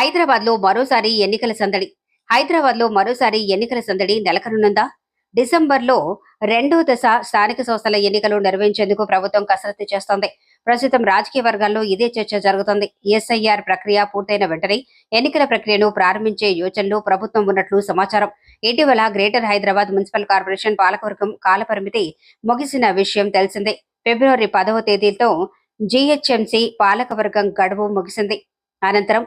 హైదరాబాద్లో మరోసారి ఎన్నికల సందడి. హైదరాబాద్లో మరోసారి ఎన్నికల సందడి నెలకొననుందా? డిసెంబర్లో రెండో దశ స్థానిక సంస్థల ఎన్నికలు నిర్వహించేందుకు ప్రభుత్వం కసరత్తు చేస్తోంది. ప్రస్తుతం రాజకీయ వర్గాల్లో ఇదే చర్చ జరుగుతోంది. ఎస్ఐఆర్ ప్రక్రియ పూర్తయిన వెంటనే ఎన్నికల ప్రక్రియను ప్రారంభించే యోచనలో ప్రభుత్వం ఉన్నట్లు సమాచారం. ఇటీవల గ్రేటర్ హైదరాబాద్ మున్సిపల్ కార్పొరేషన్ పాలకవర్గం కాలపరిమితి ముగిసిన విషయం తెలిసిందే. ఫిబ్రవరి 10వ తేదీతో జీహెచ్ఎంసీ పాలకవర్గం గడువు ముగిసింది. అనంతరం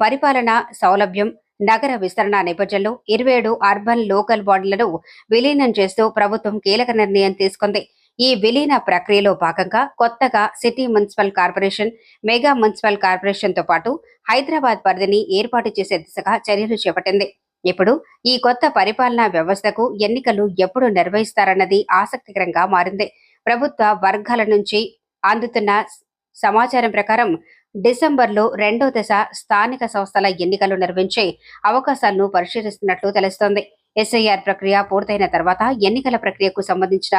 పరిపాలన సౌలభ్యం నగర విస్తరణ నేపథ్యంలో 27 అర్బన్ లోకల్ బాడీలను విలీనం చేస్తూ ప్రభుత్వం కీలక నిర్ణయం తీసుకుంది. ఈ విలీన ప్రక్రియలో భాగంగా కొత్తగా city municipal corporation, mega municipal corporation తో పాటు హైదరాబాద్ పరిధిని ఏర్పాటు చేసే దిశగా చర్యలు చేపట్టింది. ఇప్పుడు ఈ కొత్త పరిపాలనా వ్యవస్థకు ఎన్నికలు ఎప్పుడు నిర్వహిస్తారన్నది ఆసక్తికరంగా మారింది. ప్రభుత్వ వర్గాల నుంచి అందుతున్న సమాచారం ప్రకారం డిసెంబర్లో రెండో దశ స్థానిక సంస్థల ఎన్నికలు నిర్వహించే అవకాశాలను పరిశీలిస్తున్నట్లు తెలుస్తోంది. ఎస్ఐఆర్ ప్రక్రియ పూర్తయిన తర్వాత ఎన్నికల ప్రక్రియకు సంబంధించిన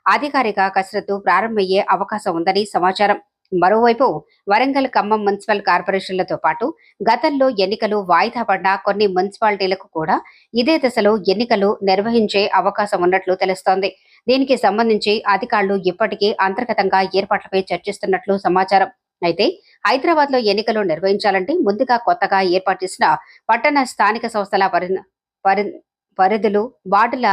అధికారిక కసరత్తు ప్రారంభమయ్యే అవకాశం ఉందని సమాచారం. మరోవైపు వరంగల్, ఖమ్మం మున్సిపల్ కార్పొరేషన్లతో పాటు గతంలో ఎన్నికలు వాయిదా పడ్డ కొన్ని మున్సిపాలిటీలకు కూడా ఇదే దశలో ఎన్నికలు నిర్వహించే అవకాశం ఉన్నట్లు తెలుస్తోంది. దీనికి సంబంధించి అధికారులు ఇప్పటికే అంతర్గతంగా ఏర్పాట్లపై చర్చిస్తున్నట్లు సమాచారం. అయితే హైదరాబాద్ లో ఎన్నికలు నిర్వహించాలంటే ముందుగా కొత్తగా ఏర్పాటు చేసిన పట్టణ స్థానిక సంస్థల పరిధులు, వార్డుల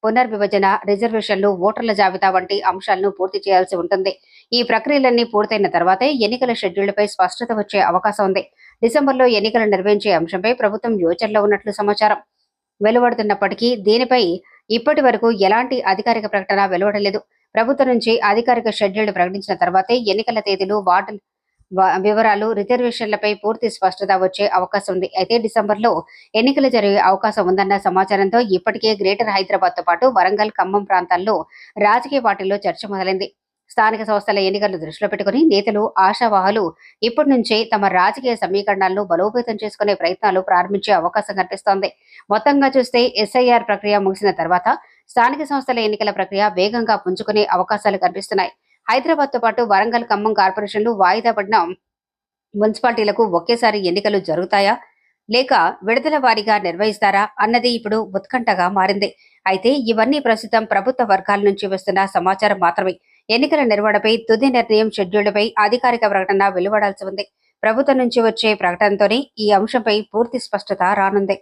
పునర్విభజన, రిజర్వేషన్లు, ఓటర్ల జాబితా వంటి అంశాలను పూర్తి చేయాల్సి ఉంటుంది. ఈ ప్రక్రియలన్నీ పూర్తయిన తర్వాతే ఎన్నికల షెడ్యూళ్లపై స్పష్టత వచ్చే అవకాశం ఉంది. డిసెంబర్లో ఎన్నికలు నిర్వహించే అంశంపై ప్రభుత్వం యోచనలో ఉన్నట్లు సమాచారం వెలువడుతున్నప్పటికీ దీనిపై ఇప్పటి వరకు ఎలాంటి అధికారిక ప్రకటన వెలువడలేదు. ప్రభుత్వం నుంచి అధికారిక షెడ్యూల్ ప్రకటించిన తర్వాతే ఎన్నికల తేదీలు, వార్డు వివరాలు, రిజర్వేషన్లపై పూర్తి స్పష్టత వచ్చే అవకాశం ఉంది. అయితే డిసెంబర్లో ఎన్నికలు జరిగే అవకాశం ఉందన్న సమాచారంతో ఇప్పటికే గ్రేటర్ హైదరాబాద్ తో పాటు వరంగల్, ఖమ్మం ప్రాంతాల్లో రాజకీయ పార్టీల్లో చర్చ మొదలైంది. స్థానిక సంస్థల ఎన్నికలను దృష్టిలో పెట్టుకుని నేతలు, ఆశావాహులు ఇప్పటి నుంచే తమ రాజకీయ సమీకరణాలను బలోపేతం చేసుకునే ప్రయత్నాలు ప్రారంభించే అవకాశం కనిపిస్తోంది. మొత్తంగా చూస్తే ఎస్ఐఆర్ ప్రక్రియ ముగిసిన తర్వాత స్థానిక సంస్థల ఎన్నికల ప్రక్రియ వేగంగా పుంజుకునే అవకాశాలు కనిపిస్తున్నాయి. హైదరాబాద్ తో పాటు వరంగల్, ఖమ్మం కార్పొరేషన్లు వాయిదా పడిన మున్సిపాలిటీలకు ఒకేసారి ఎన్నికలు జరుగుతాయా లేక విడతల వారీగా నిర్వహిస్తారా అన్నది ఇప్పుడు ఉత్కంఠగా మారింది. అయితే ఇవన్నీ ప్రస్తుతం ప్రభుత్వ వర్గాల నుంచి వస్తున్న సమాచారం మాత్రమే. ఎన్నికల నిర్వహణపై తుది నిర్ణయం, షెడ్యూళ్లపై అధికారిక ప్రకటన వెలువడాల్సి ఉంది. ప్రభుత్వం నుంచి వచ్చే ప్రకటనతోనే ఈ అంశంపై పూర్తి స్పష్టత రానుంది.